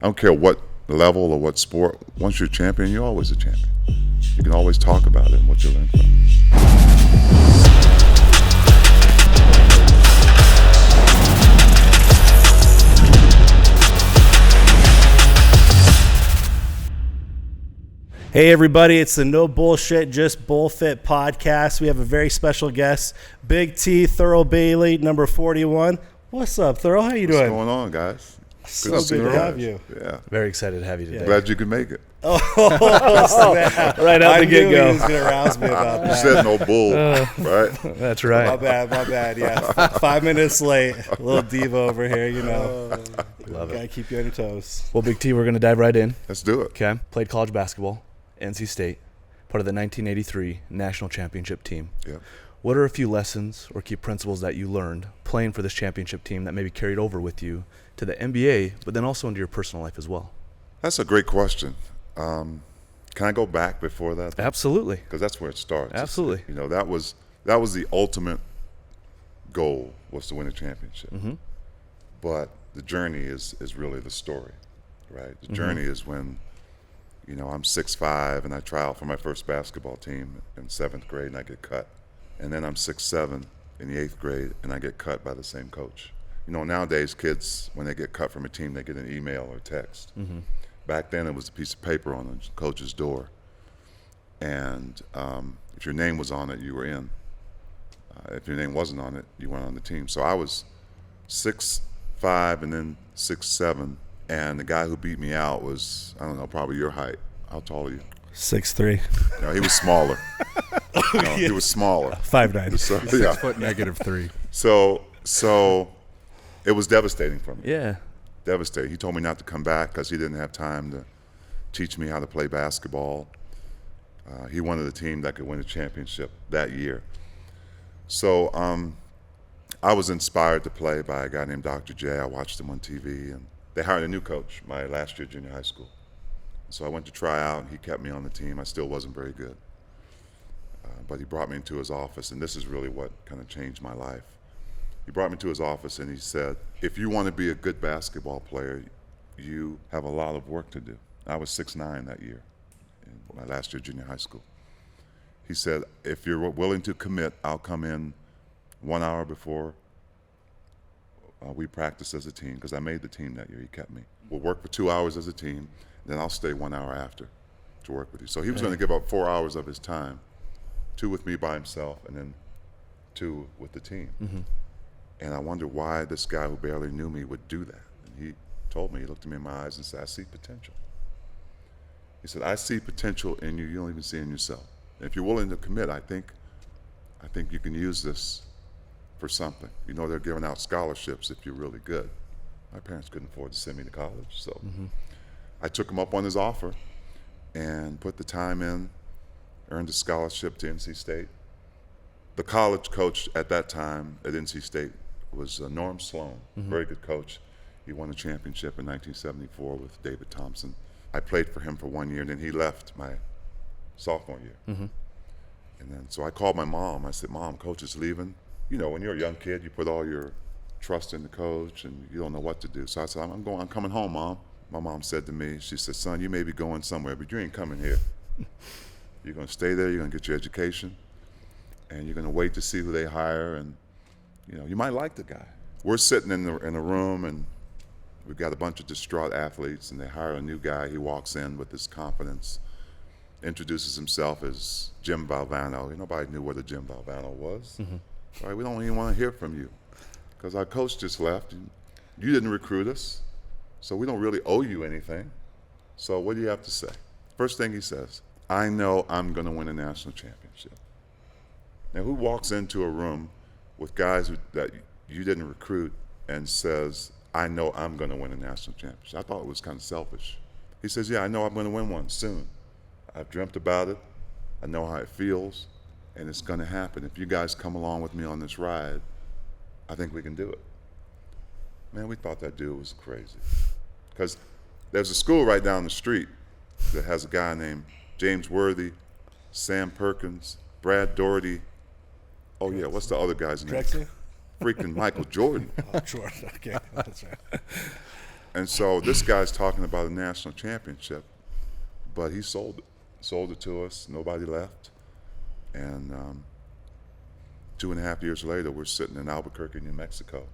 I don't care what level or what sport. Once you're a champion, you're always a champion. You can always talk about it and what you learn from it. Hey everybody, it's the No Bullshit, Just BullFit podcast. We have a very special guest, Big T, Thurl Bailey, number 41. What's up, Thurl? How you doing? What's going on, guys? So good to have you. Yeah. Very excited to have you today. Glad you could make it. Oh, Right out the get-go. I knew he was going to arouse me about You that. said no bull, right? That's right. My bad, yeah. 5 minutes late. A little diva over here, you know. Love Gotta it. keep you on your toes. Well, Big T, we're going to dive right in. Let's do it. Okay. Played college basketball, NC State, part of the 1983 national championship team. Yeah. What are a few lessons or key principles that you learned playing for this championship team that maybe carried over with you to the NBA, but then also into your personal life as well? That's a great question. Can I go back before that? Absolutely. Because that's where it starts. Absolutely. You know, that was the ultimate goal, was to win a championship. Mm-hmm. But the journey is really the story, right? The journey is when, you know, I'm 6'5", and I try out for my first basketball team in 7th grade, and I get cut. And then I'm 6'7" in the 8th grade, and I get cut by the same coach. You know, nowadays kids, when they get cut from a team, they get an email or text. Mm-hmm. Back then, it was a piece of paper on the coach's door. And if your name was on it, you were in. If your name wasn't on it, you weren't on the team. So I was 6'5" and then 6'7", and the guy who beat me out was, I don't know, probably your height. How tall are you? 6'3". No, he was smaller. No, he was smaller. 5'9". So, yeah. -3. So it was devastating for me. Yeah. Devastating. He told me not to come back because he didn't have time to teach me how to play basketball. He wanted a team that could win a championship that year. So I was inspired to play by a guy named Dr. J. I watched him on TV, and they hired a new coach my last year at junior high school. So I went to try out, and he kept me on the team. I still wasn't very good. But he brought me into his office, and this is really what kind of changed my life. He brought me to his office, and he said, if you want to be a good basketball player, you have a lot of work to do. I was 6'9" that year, in my last year at junior high school. He said, if you're willing to commit, I'll come in 1 hour before we practice as a team, because I made the team that year. He kept me. We'll work for 2 hours as a team, then I'll stay 1 hour after to work with you. So he was going to give up 4 hours of his time, 2 with me by himself, and then 2 with the team. Mm-hmm. And I wondered why this guy who barely knew me would do that. And he told me, he looked at me in my eyes and said, I see potential. He said, I see potential in you don't even see in yourself. And if you're willing to commit, I think you can use this for something. You know, they're giving out scholarships if you're really good. My parents couldn't afford to send me to college, so I took him up on his offer and put the time in, earned a scholarship to NC State. The college coach at that time at NC State was Norm Sloan, very good coach. He won a championship in 1974 with David Thompson. I played for him for 1 year, and then he left my sophomore year. And then so I called my mom. I said, Mom, coach is leaving. You know, when you're a young kid, you put all your trust in the coach, and you don't know what to do. So I said, I'm coming home, Mom. My mom said to me, she said, son, you may be going somewhere, but you ain't coming here. You're going to stay there, you're going to get your education, and you're going to wait to see who they hire, and you know, you might like the guy. We're sitting in a room, and we've got a bunch of distraught athletes, and they hire a new guy. He walks in with his confidence, introduces himself as Jim Valvano. Nobody knew what a Jim Valvano was. Right? We don't even want to hear from you because our coach just left. And you didn't recruit us, so we don't really owe you anything. So what do you have to say? First thing he says, I know I'm going to win a national championship. Now, who walks into a room with guys that you didn't recruit and says, I know I'm going to win a national championship? I thought it was kind of selfish. He says, yeah, I know I'm going to win one soon. I've dreamt about it. I know how it feels, and it's going to happen. If you guys come along with me on this ride, I think we can do it. Man, we thought that dude was crazy. Because there's a school right down the street that has a guy named James Worthy, Sam Perkins, Brad Doherty. Oh, yeah, what's the other guy's name? Drexler? Freaking Michael Jordan. Oh, Jordan. Okay, that's right. And so this guy's talking about a national championship, but he sold it to us. Nobody left. And 2.5 years later, we're sitting in Albuquerque, New Mexico.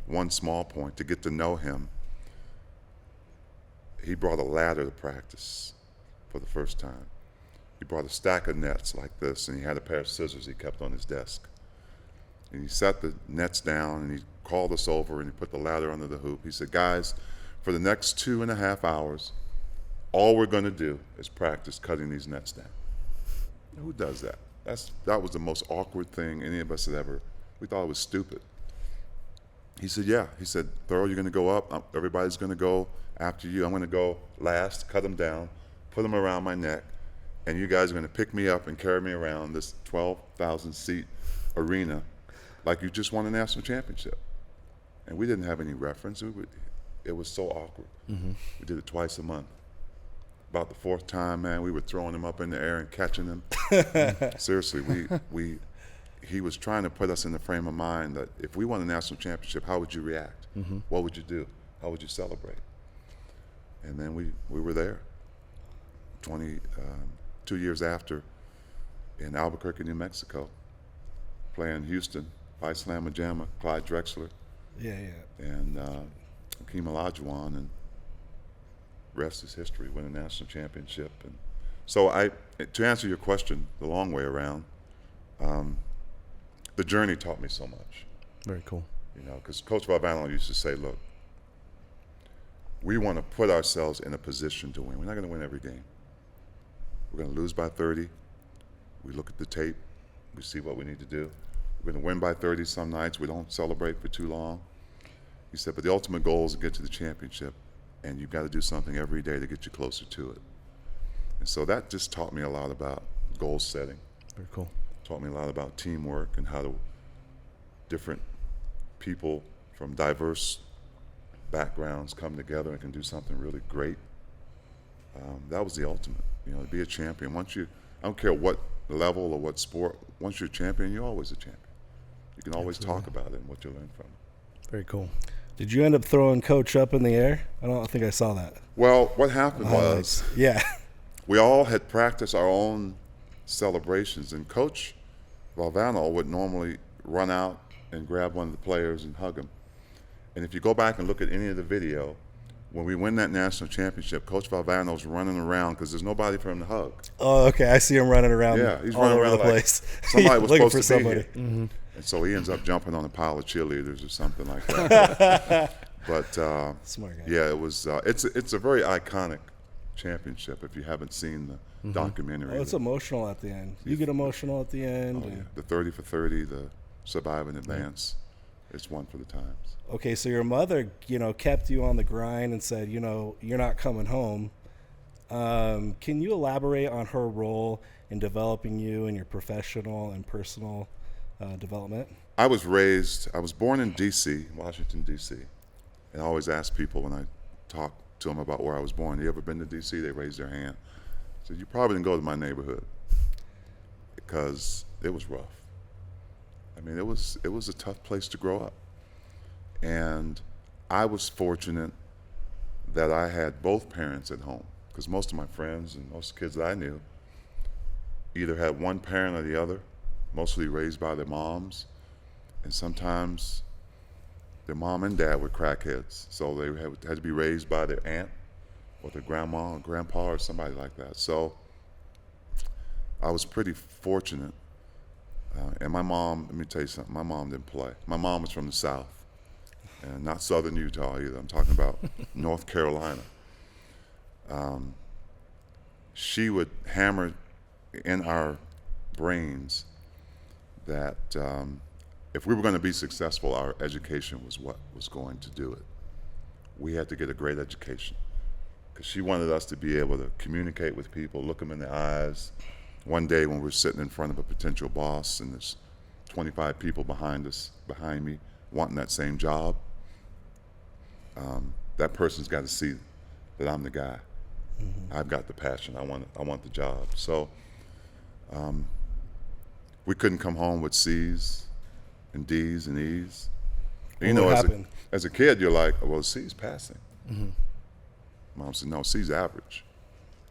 One small point, to get to know him, he brought a ladder to practice for the first time. He brought a stack of nets like this, and he had a pair of scissors he kept on his desk. And he set the nets down, and he called us over, and he put the ladder under the hoop. He said, guys, for the next 2.5 hours, all we're going to do is practice cutting these nets down. Who does that? That was the most awkward thing any of us had ever. We thought it was stupid. He said, yeah. He said, Thurl, you're going to go up. Everybody's going to go after you. I'm going to go last, cut them down, put them around my neck, and you guys are going to pick me up and carry me around this 12,000-seat arena like you just won a national championship. And we didn't have any reference. It was so awkward. Mm-hmm. We did it twice a month. About the fourth time, man, we were throwing him up in the air and catching him. Seriously, he was trying to put us in the frame of mind that if we won a national championship, how would you react? Mm-hmm. What would you do? How would you celebrate? And then we were there 2 years after in Albuquerque, New Mexico, playing Houston, Vice Lamajama, Clyde Drexler, and Hakeem Olajuwon, and rest is history, win a national championship. And so to answer your question the long way around, the journey taught me so much. Very cool. Because Coach Valvano used to say, look, we want to put ourselves in a position to win. We're not going to win every game. We're going to lose by 30. We look at the tape. We see what we need to do. We're going to win by 30 some nights. We don't celebrate for too long. He said, but the ultimate goal is to get to the championship, and you've got to do something every day to get you closer to it. And so that just taught me a lot about goal setting. Very cool. Taught me a lot about teamwork and how different people from diverse backgrounds come together and can do something really great. That was the ultimate, to be a champion. I don't care what level or what sport, once you're a champion, you're always a champion. You can always talk about it and what you learn from it. Very cool. Did you end up throwing Coach up in the air? I don't think I saw that. Well, what happened was we all had practiced our own celebrations, and Coach Valvano would normally run out and grab one of the players and hug him. And if you go back and look at any of the video, when we win that national championship, Coach Valvano's running around because there's nobody for him to hug. Oh, okay. I see him running around. Yeah, he's all running over around the like place. Somebody was looking supposed for to be somebody. here. Mm-hmm. And so he ends up jumping on a pile of cheerleaders or something like that. But smart guy. Yeah, it was. It's a very iconic championship. If you haven't seen the documentary, it's emotional at the end. You get emotional at the end. Oh, yeah. The 30 for 30, the survive and advance. It's one for the times. Okay, so your mother, kept you on the grind and said, you're not coming home. Can you elaborate on her role in developing you in your professional and personal development? I was born in D.C., Washington, D.C., and I always ask people when I talk to them about where I was born, you ever been to D.C.? They raise their hand. I said, you probably didn't go to my neighborhood because it was rough. I mean, it was a tough place to grow up. And I was fortunate that I had both parents at home, because most of my friends and most kids that I knew either had one parent or the other, mostly raised by their moms, and sometimes their mom and dad were crackheads, so they had to be raised by their aunt or their grandma or grandpa or somebody like that. So I was pretty fortunate. And my mom, let me tell you something, my mom didn't play. My mom was from the South, and not Southern Utah either. I'm talking about North Carolina. She would hammer in our brains that if we were going to be successful, our education was what was going to do it. We had to get a great education, because she wanted us to be able to communicate with people, look them in the eyes. One day when we're sitting in front of a potential boss and there's 25 people behind me, wanting that same job, that person's got to see that I'm the guy. Mm-hmm. I've got the passion. I want the job. So we couldn't come home with C's and D's and E's. You What know, happened? as a kid, you're like, well, C's passing. Mom said, no, C's average.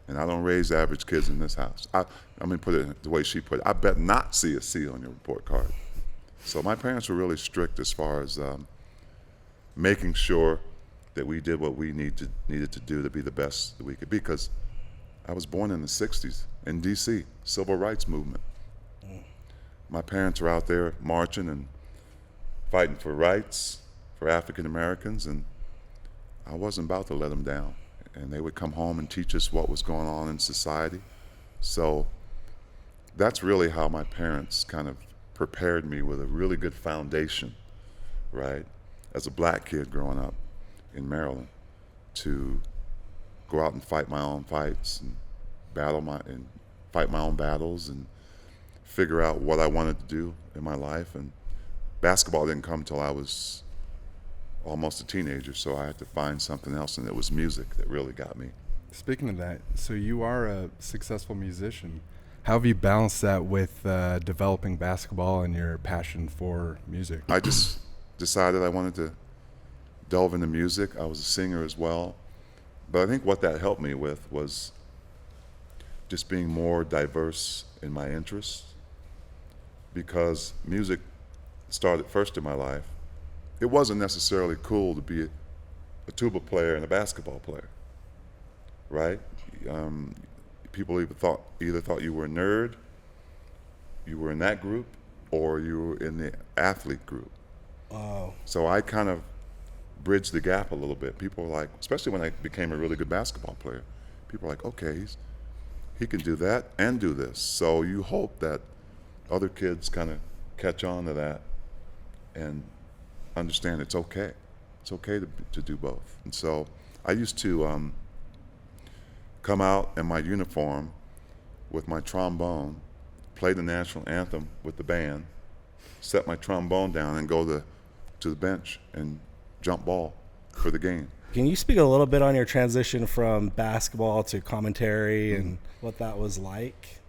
And I don't raise average kids in this house. I'm going to put it the way she put it. I bet not see a C on your report card. So my parents were really strict as far as making sure that we did what we needed to do to be the best that we could be. Because I was born in the 60s in D.C., civil rights movement. My parents were out there marching and fighting for rights for African Americans, and I wasn't about to let them down. And they would come home and teach us what was going on in society. So that's really how my parents kind of prepared me with a really good foundation, right, as a black kid growing up in Maryland, to go out and fight my own fights and fight my own battles and figure out what I wanted to do in my life. And basketball didn't come till I was almost a teenager, so I had to find something else, and it was music that really got me. Speaking of that, so you are a successful musician. How have you balanced that with developing basketball and your passion for music? I just decided I wanted to delve into music. I was a singer as well. But I think what that helped me with was just being more diverse in my interests, because music started first in my life. It wasn't necessarily cool to be a tuba player and a basketball player, right? People either thought you were a nerd, you were in that group, or you were in the athlete group. Oh, So I kind of bridged the gap a little bit. People were like, especially when I became a really good basketball player, people were like, okay, he can do that and do this. So you hope that other kids kind of catch on to that and understand it's okay. It's okay to do both. And so I used to come out in my uniform with my trombone, play the national anthem with the band, set my trombone down, and go to the bench and jump ball for the game. can you speak a little bit on your transition from basketball to commentary and what that was like?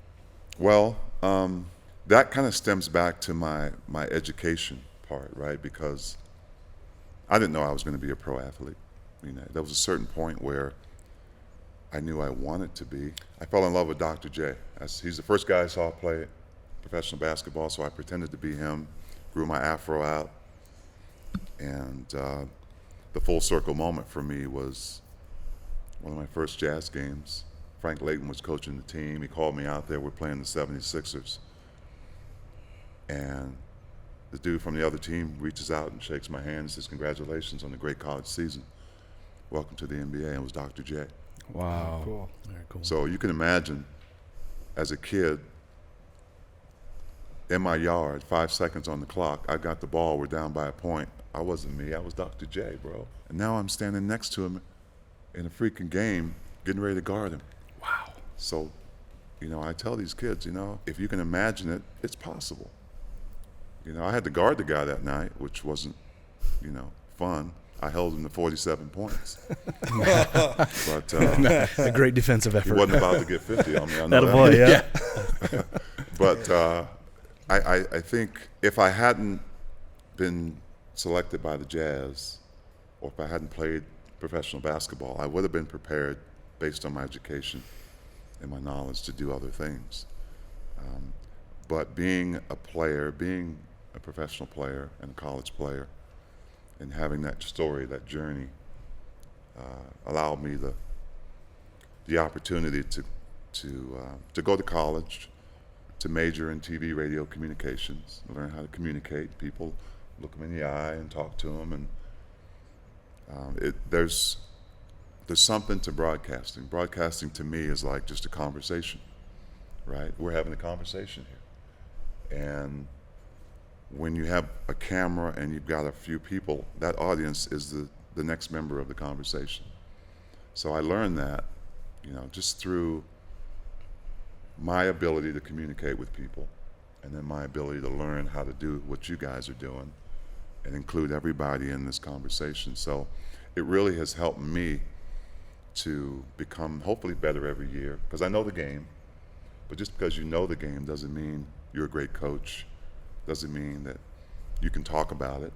Well, that kind of stems back to my education part, right? Because I didn't know I was going to be a pro athlete. There was a certain point where I knew I wanted to be. I fell in love with Dr. J. He's the first guy I saw play professional basketball, so I pretended to be him, grew my afro out, and the full circle moment for me was one of my first Jazz games. Frank Layton was coaching the team. He called me out there. We're playing the 76ers. And the dude from the other team reaches out and shakes my hand and says, congratulations on the great college season. Welcome to the NBA. And it was Dr. J. Wow. Cool. Very cool. So you can imagine, as a kid, in my yard, 5 seconds on the clock, I got the ball, we're down by a point. I wasn't me, I was Dr. J, bro. And now I'm standing next to him in a freaking game, getting ready to guard him. Wow. So, I tell these kids, if you can imagine it, it's possible. I had to guard the guy that night, which wasn't, fun. I held him to 47 points. But A great defensive he effort. wasn't about to get 50 on me. I know That that. boy, yeah. But I think if I hadn't been selected by the Jazz, or if I hadn't played professional basketball, I would have been prepared based on my education and my knowledge to do other things. But being a player, being a professional player and a college player, and having that story, that journey, allowed me the opportunity to go to college, to major in TV, radio, communications, learn how to communicate. People look them in the eye and talk to them, and there's something to broadcasting. Broadcasting to me is like just a conversation, right? We're having a conversation here, and when you have a camera and you've got a few people, that audience is the next member of the conversation. So I learned that, just through my ability to communicate with people, and then my ability to learn how to do what you guys are doing and include everybody in this conversation. So it really has helped me to become hopefully better every year, because I know the game, but just because you know the game doesn't mean you're a great coach, doesn't mean that you can talk about it.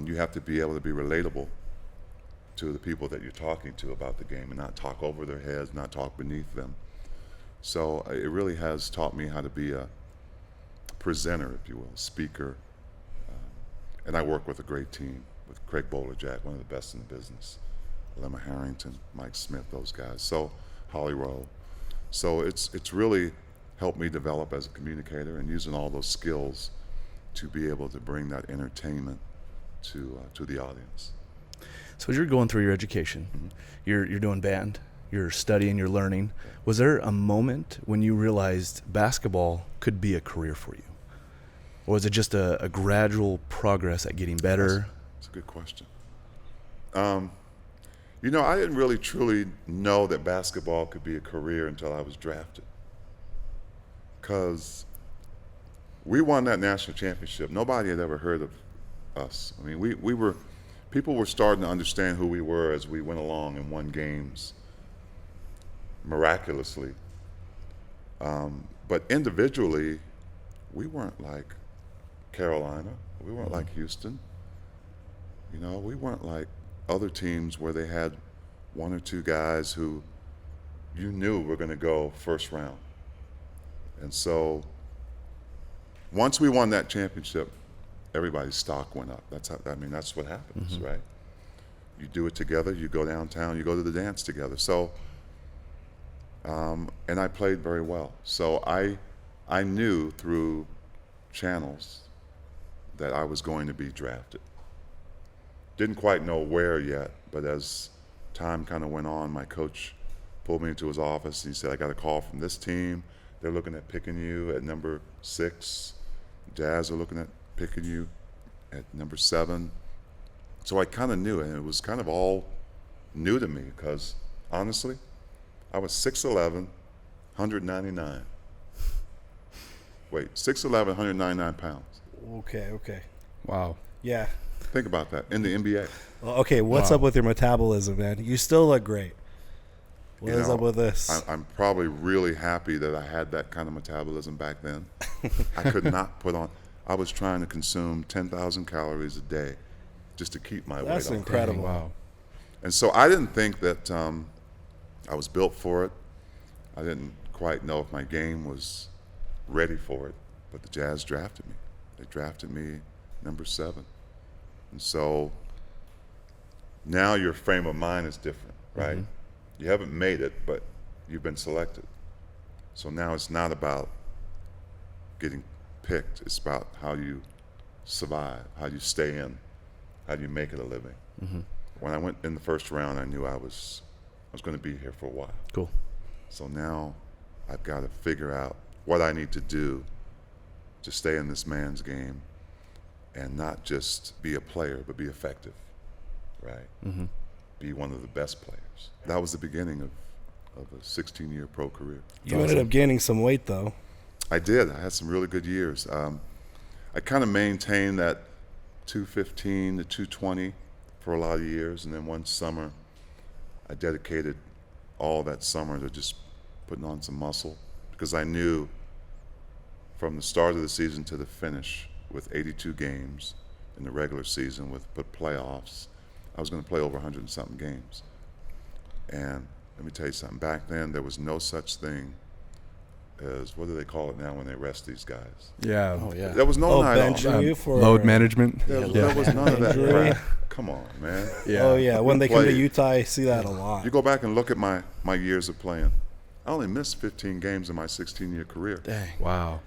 You have to be able to be relatable to the people that you're talking to about the game and not talk over their heads, not talk beneath them. So it really has taught me how to be a presenter, if you will, speaker. And I work with a great team, with Craig Bowler-Jack, one of the best in the business, Lemma Harrington, Mike Smith, those guys. So Holly Rowe. So it's really helped me develop as a communicator and using all those skills to be able to bring that entertainment to the audience. So as you're going through your education, you're doing band, you're studying, you're learning. Was there a moment when you realized basketball could be a career for you? Or was it just a gradual progress at getting better? That's a good question. You know, I didn't really truly know that basketball could be a career until I was drafted. Because we won that national championship. Nobody had ever heard of us. I mean, people were starting to understand who we were as we went along and won games miraculously. But individually, we weren't like Carolina. We weren't like Houston. You know, we weren't like other teams where they had one or two guys who you knew were going to go first round. And so once we won that championship, everybody's stock went up. That's what happens, right? You do it together, you go downtown, you go to the dance together. So, and I played very well. So I knew through channels that I was going to be drafted. Didn't quite know where yet, but as time kind of went on, my coach pulled me into his office and he said, I got a call from this team. They're looking at picking you at number 6. Jazz are looking at picking you at number 7. So I kind of knew it, and it was kind of all new to me because, honestly, I was 6'11", 199. Wait, 6'11", 199 pounds. Okay. Wow. Yeah. Think about that, in the NBA. Well, okay, what's up with your metabolism, man? You still look great. What is up with this? I'm probably really happy that I had that kind of metabolism back then. I could not put on, I was trying to consume 10,000 calories a day just to keep my weight That's off. incredible. Wow. And so I didn't think that I was built for it. I didn't quite know if my game was ready for it, but the Jazz drafted me. They drafted me number 7. And so now your frame of mind is different, right? You haven't made it, but you've been selected. So now it's not about getting picked. It's about how you survive, how you stay in, how do you make it a living. When I went in the first round, I knew I was going to be here for a while. Cool. So now I've got to figure out what I need to do to stay in this man's game and not just be a player, but be effective, right? Be one of the best players. That was the beginning of a 16-year pro career. You ended up gaining some weight, though. I did. I had some really good years. I kind of maintained that 215 to 220 for a lot of years, and then one summer I dedicated all that summer to just putting on some muscle because I knew from the start of the season to the finish with 82 games in the regular season with playoffs, I was going to play over 100 and something games. And let me tell you something, back then there was no such thing as, what do they call it now when they rest these guys? Yeah. Oh, yeah. There was no night off. benching you for Load management. There was none of that Injury. crap. Come on, man. Yeah. Oh, yeah. When they come to Played. Utah, I see that a lot. You go back and look at my years of playing. I only missed 15 games in my 16-year career. Dang. Wow.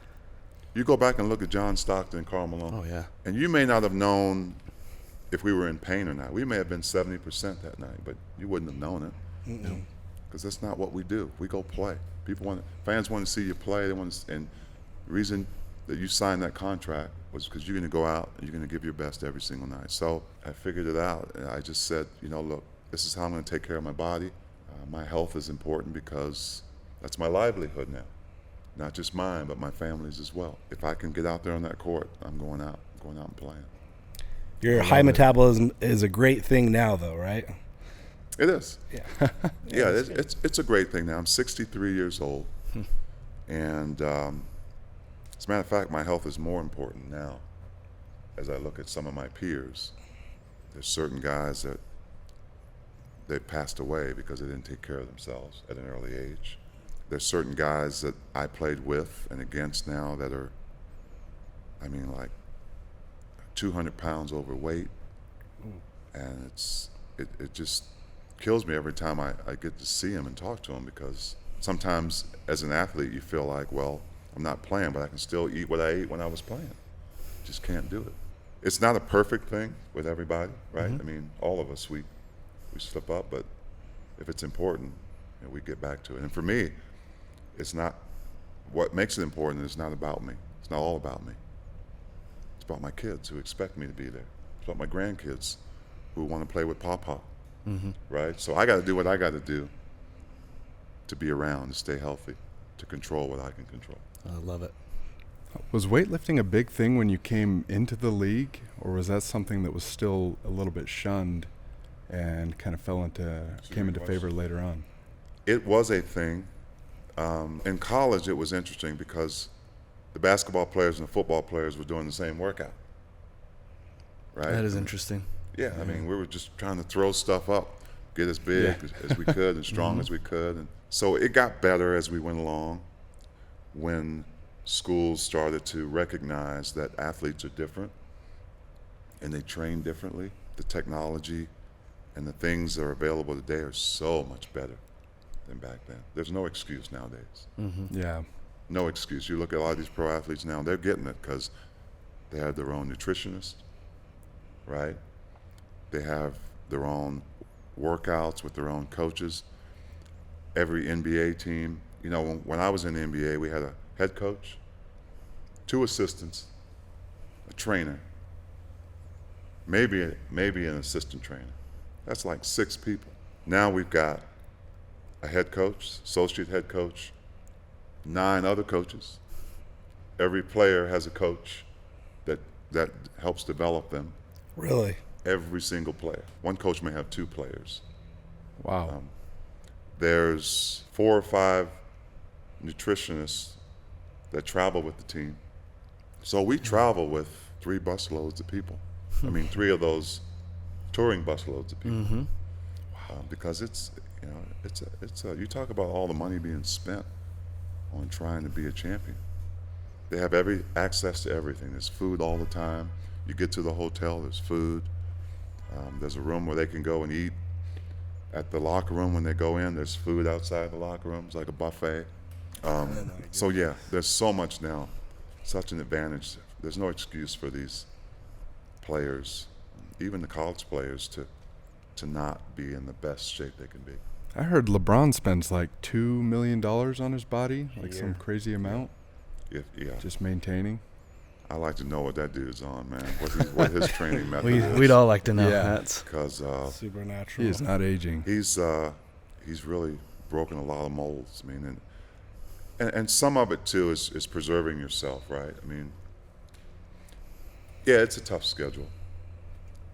You go back and look at John Stockton and Karl Malone. Oh, yeah. And you may not have known if we were in pain or not. We may have been 70% that night, but you wouldn't have known it. Because that's not what we do. We go play. Fans want to see you play. And the reason that you signed that contract was because you're going to go out and you're going to give your best every single night. So I figured it out. And I just said, look, this is how I'm going to take care of my body. My health is important because that's my livelihood now. Not just mine, but my family's as well. If I can get out there on that court, I'm going out and playing. Your high metabolism is a great thing now, though, right? It is. Yeah. Yeah, it's a great thing now. I'm 63 years old. And as a matter of fact, my health is more important now as I look at some of my peers, there's certain guys that they passed away because they didn't take care of themselves at an early age. There's certain guys that I played with and against now that are, I mean, like 200 pounds overweight, and it just kills me every time I get to see him and talk to him, because sometimes as an athlete you feel like, well, I'm not playing, but I can still eat what I ate when I was playing. Just can't do it. It's not a perfect thing with everybody, right? I mean, all of us, we slip up, but if it's important, you know, we get back to it. And for me, it's not, what makes it important is not about me. It's not all about me. It's about my kids who expect me to be there. It's about my grandkids who want to play with Papa, right? So I got to do what I got to do to be around, to stay healthy, to control what I can control. I love it. Was weightlifting a big thing when you came into the league, or was that something that was still a little bit shunned and kind of came into favor later on? It was a thing. In college, it was interesting because the basketball players and the football players were doing the same workout, right? That is interesting. Yeah, I mean, we were just trying to throw stuff up, get as big as we could and strong as we could. And so it got better as we went along when schools started to recognize that athletes are different and they train differently. The technology and the things that are available today are so much better than back then. There's no excuse nowadays. Yeah. No excuse. You look at a lot of these pro athletes now, they're getting it because they have their own nutritionist, right? They have their own workouts with their own coaches. Every NBA team, you know, when I was in the NBA, we had a head coach, 2 assistants, a trainer, maybe an assistant trainer. That's like 6 people. Now we've got a head coach, associate head coach, 9 other coaches. Every player has a coach that helps develop them. Really? Every single player. One coach may have 2 players. Wow. There's 4 or 5 nutritionists that travel with the team. So we travel with 3 busloads of people. I mean, 3 of those touring busloads of people. Because it's, you know, you talk about all the money being spent on trying to be a champion. They have every access to everything. There's food all the time. You get to the hotel, there's food. There's a room where they can go and eat. At the locker room, when they go in, there's food outside the locker room. It's like a buffet. So yeah, there's so much now, such an advantage. There's no excuse for these players, even the college players, to not be in the best shape they can be. I heard LeBron spends like $2 million on his body, like some crazy amount, just maintaining. I like to know what that dude's on, man. What his training method is. We'd all like to know. Yeah. That. Because Supernatural. He is not aging. he's really broken a lot of molds. I mean, and some of it too is preserving yourself, right? I mean, yeah, it's a tough schedule,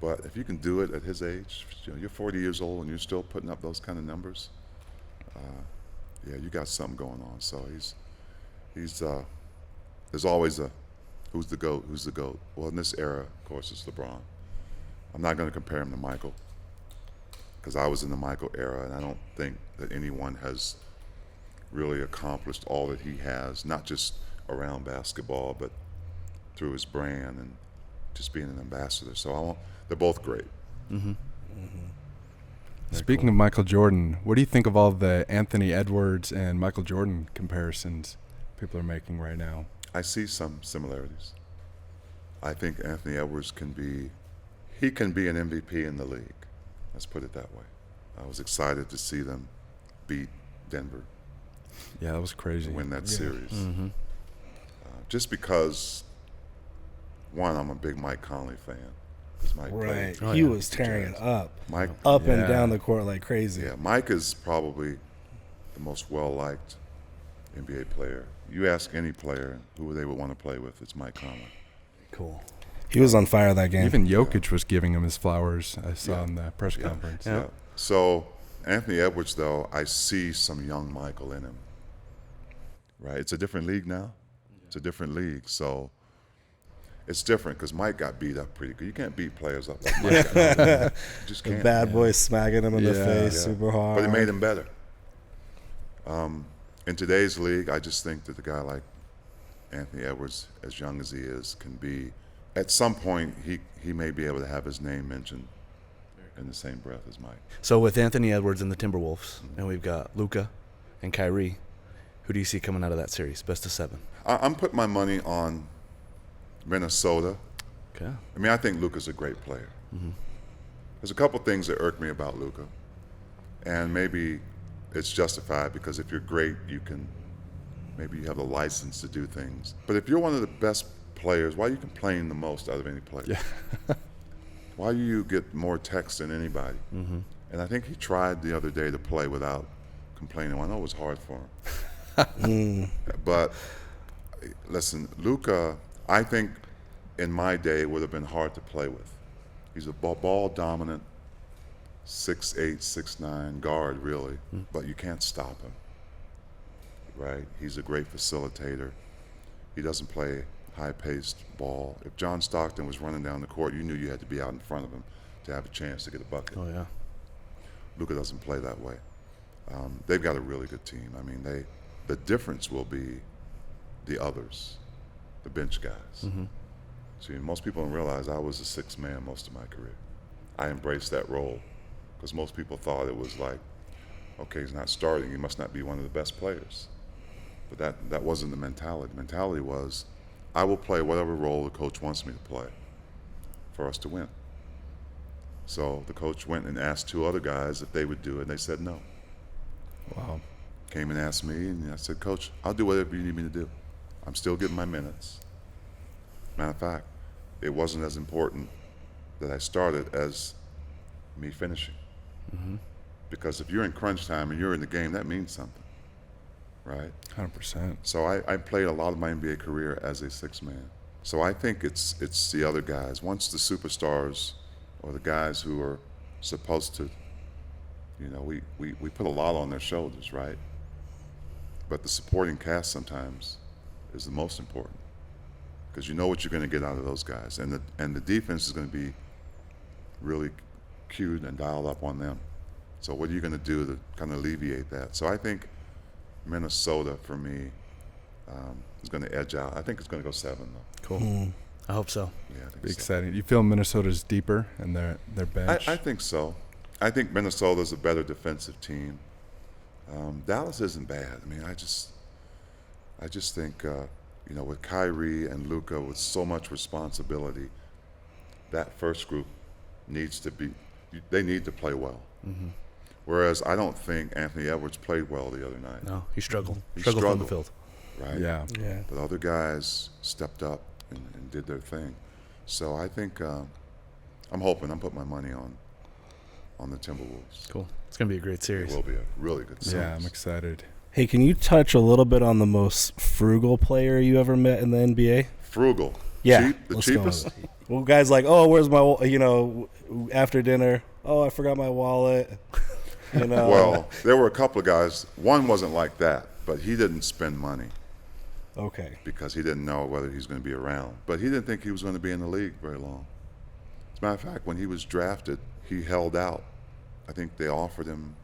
but if you can do it at his age, you know, you're 40 years old and you're still putting up those kind of numbers. Yeah, you got something going on. So he's there's always a who's the GOAT? Who's the GOAT? Well, in this era, of course, it's LeBron. I'm not going to compare him to Michael because I was in the Michael era, and I don't think that anyone has really accomplished all that he has, not just around basketball, but through his brand and just being an ambassador. So they're both great. Speaking of Michael Jordan, what do you think of all the Anthony Edwards and Michael Jordan comparisons people are making right now? I see some similarities. I think Anthony Edwards can be an MVP in the league. Let's put it that way. I was excited to see them beat Denver. Yeah, that was crazy. To win that series. Just because, one, I'm a big Mike Conley fan. Mike Right. played. He was tearing it up. Mike, Up and down the court like crazy. yeah, Mike is probably the most well-liked NBA player. You ask any player who they would want to play with, it's Mike Conley. Cool. He was on fire that game. Even Jokic was giving him his flowers, I saw in the press conference. Yeah. So Anthony Edwards, though, I see some young Michael in him. Right? It's a different league now. It's a different league. So It's different because Mike got beat up pretty good. You can't beat players up like Mike got. You just The can't. bad boy smacking him in the face super hard. But it made him better. In today's league, I just think that a guy like Anthony Edwards, as young as he is, can be, at some point, he may be able to have his name mentioned in the same breath as Mike. So with Anthony Edwards and the Timberwolves, and we've got Luka and Kyrie, who do you see coming out of that series, best of 7? I'm putting my money on Minnesota. Okay. I mean, I think Luka's a great player. There's a couple things that irk me about Luka, and maybe it's justified because if you're great, maybe you have the license to do things. But if you're one of the best players, why are you complaining the most out of any player? Yeah. Why do you get more texts than anybody? And I think he tried the other day to play without complaining. I know it was hard for him. But listen, Luka, I think in my day would have been hard to play with. He's a ball dominant, 6'8", 6'9" guard, really, but you can't stop him, right? He's a great facilitator. He doesn't play high-paced ball. If John Stockton was running down the court, you knew you had to be out in front of him to have a chance to get a bucket. Oh, yeah. Luka doesn't play that way. They've got a really good team. I mean, the difference will be the others, the bench guys. See, most people don't realize I was a sixth man most of my career. I embraced that role because most people thought it was like, okay, he's not starting, he must not be one of the best players. But that wasn't the mentality. The mentality was, I will play whatever role the coach wants me to play for us to win. So the coach went and asked 2 other guys if they would do it, and they said no. Wow. Came and asked me, and I said, Coach, I'll do whatever you need me to do. I'm still getting my minutes. Matter of fact, it wasn't as important that I started as me finishing. Because if you're in crunch time and you're in the game, that means something, right? 100%. So I played a lot of my NBA career as a sixth man. So I think it's the other guys. Once the superstars or the guys who are supposed to, we put a lot on their shoulders, right? But the supporting cast sometimes is the most important because you know what you're going to get out of those guys. And the defense is going to be really cued and dialed up on them. So what are you going to do to kind of alleviate that? So I think Minnesota, for me, is going to edge out. I think it's going to go 7, though. Cool. I hope so. Yeah, I think Be so. exciting. You feel Minnesota's deeper in their bench? I think so. I think Minnesota's a better defensive team. Dallas isn't bad. I mean, I just think, with Kyrie and Luka with so much responsibility, that first group they need to play well. Whereas I don't think Anthony Edwards played well the other night. No, he struggled. He struggled on the struggled. field. Right? Yeah. Yeah. But other guys stepped up and did their thing. So I think I'm putting my money on the Timberwolves. Cool. It's going to be a great It series. will be a really good series. Yeah, I'm excited. Hey, can you touch a little bit on the most frugal player you ever met in the NBA? Frugal. Yeah. Cheap, the let's go cheapest. with it. Well, guys like, oh, where's my, after dinner, oh, I forgot my wallet. Well, there were a couple of guys. One wasn't like that, but he didn't spend money Okay. because he didn't know whether he was going to be around. But he didn't think he was going to be in the league very long. As a matter of fact, when he was drafted, he held out. I think they offered him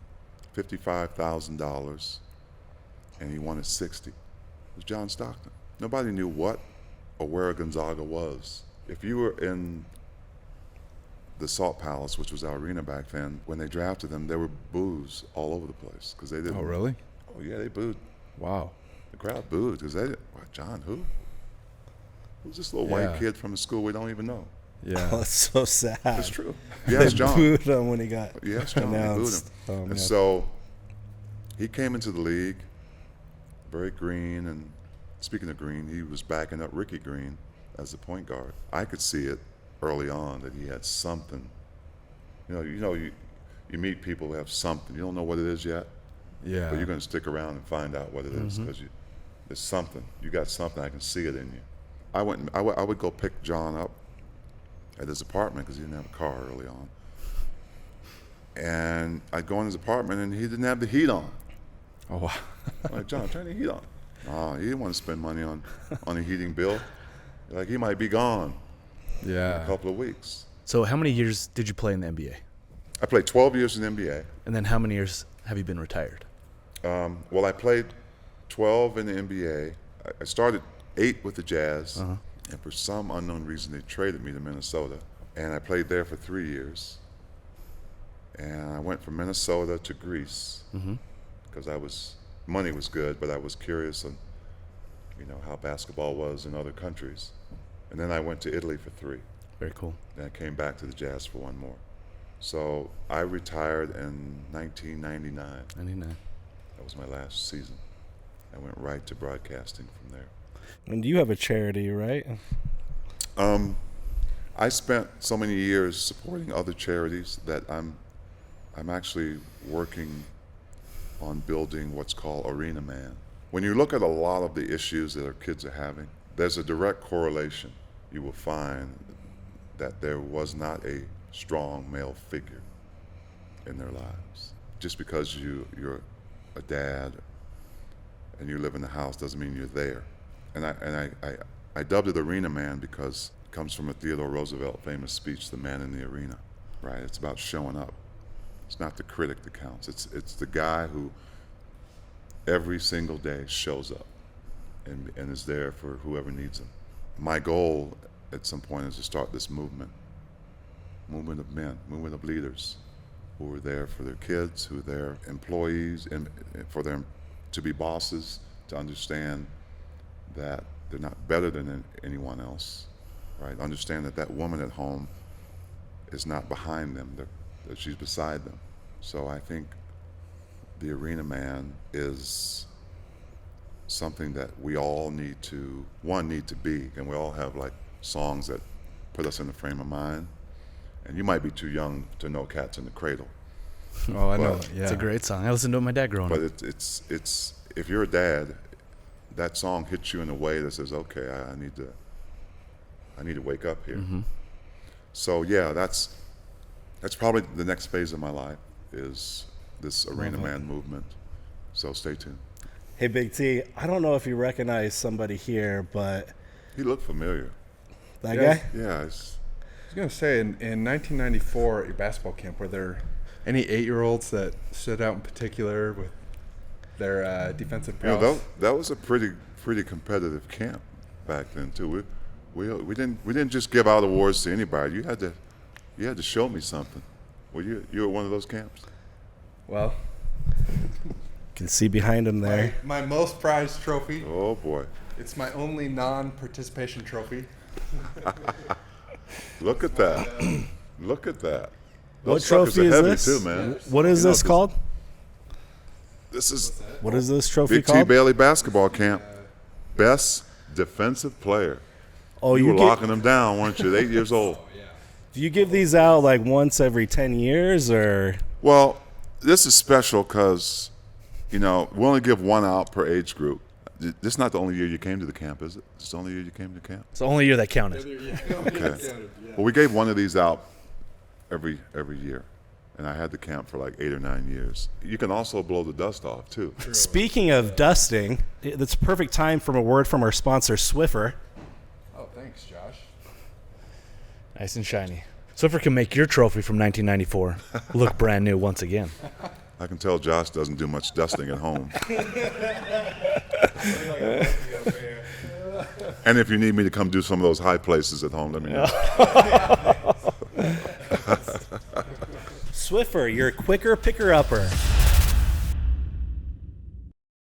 $55,000, and he wanted $60,000. It was John Stockton. Nobody knew what or where Gonzaga was. If you were in the Salt Palace, which was our arena back then, when they drafted him, there were boos all over the place because they didn't. Oh, really? Oh, yeah, they booed. Wow. The crowd booed because they didn't. What, John, who? Who's this little white Yeah. kid from a school we don't even know? Yeah. Oh, that's so sad. It's true. Yes, John. They booed him when he got Yes, John. They booed him. announced. Oh, man. And so he came into the league very green, and speaking of green, he was backing up Ricky Green as the point guard. I could see it early on that he had something. You meet people who have something. You don't know what it is yet, Yeah. but you're going to stick around and find out what it is because there's something. You got something. I can see it in you. I would go pick John up at his apartment because he didn't have a car early on. And I'd go in his apartment and he didn't have the heat on. Oh, wow. I'm like, John, turn the heat on. He didn't want to spend money on a heating bill. Like, he might be gone in Yeah. a couple of weeks. So how many years did you play in the NBA? I played 12 years in the NBA. And then how many years have you been retired? Well, I played 12 in the NBA. I started 8 with the Jazz, and for some unknown reason, they traded me to Minnesota, and I played there for 3 years. And I went from Minnesota to Greece because money was good, but I was curious on, how basketball was in other countries. And then I went to Italy for 3. Very cool. Then I came back to the Jazz for 1 more. So I retired in 1999. 99. That was my last season. I went right to broadcasting from there. And you have a charity, right? I spent so many years supporting other charities that I'm actually working on building what's called Arena Man. When you look at a lot of the issues that our kids are having, there's a direct correlation. You will find that there was not a strong male figure in their lives. Just because you're a dad and you live in the house doesn't mean you're there. And I dubbed it Arena Man because it comes from a Theodore Roosevelt famous speech, The Man in the Arena, right? It's about showing up. It's not the critic that counts. It's the guy who every single day shows up and is there for whoever needs him. My goal at some point is to start this movement of men, movement of leaders who are there for their kids, who are their employees, and for them to be bosses, to understand that they're not better than anyone else, right? Understand that that woman at home is not behind them, that she's beside them. So I think the Arena Man is something that we all need to be, and we all have like songs that put us in a frame of mind. And you might be too young to know Cats in the Cradle. Oh, I know. But- Yeah. It's a great song. I listened to it with my dad growing But up. it's if you're a dad, that song hits you in a way that says, okay, I need to wake up here. So yeah, that's probably the next phase of my life is this Arena Man movement. So stay tuned. Hey, Big T, I don't know if you recognize somebody here, but He looked familiar. that Yes. guy? Yeah, I was going to say, in 1994 at your basketball camp, were there any 8-year-olds that stood out in particular with their defensive prowess? that was a pretty competitive camp back then too. We didn't just give out awards to anybody. You had to show me something. Were you at one of those camps? Well, You can see behind him there. my most prized trophy. Oh boy, It's my only non-participation trophy. look at that! Look at that! What Those suckers trophy are is heavy this? too, man. What is You know, this called? This is What is this trophy Big T called? Bailey basketball camp. Best defensive player. Oh, You were get, locking them down, weren't you? At 8 years old. do you give these out like once every 10 years or? Well, this is special because, we only give one out per age group. This is not the only year you came to the camp, is it? It's the only year you came to camp? It's the only year that counted. Okay. Well, we gave one of these out every year, and I had the camp for like 8 or 9 years. You can also blow the dust off too. Speaking of dusting, it's a perfect time for a word from our sponsor, Swiffer. Oh, thanks, Josh. Nice and shiny. Swiffer can make your trophy from 1994 look brand new once again. I can tell Josh doesn't do much dusting at home. And if you need me to come do some of those high places at home, let me know. Swiffer, your quicker picker-upper.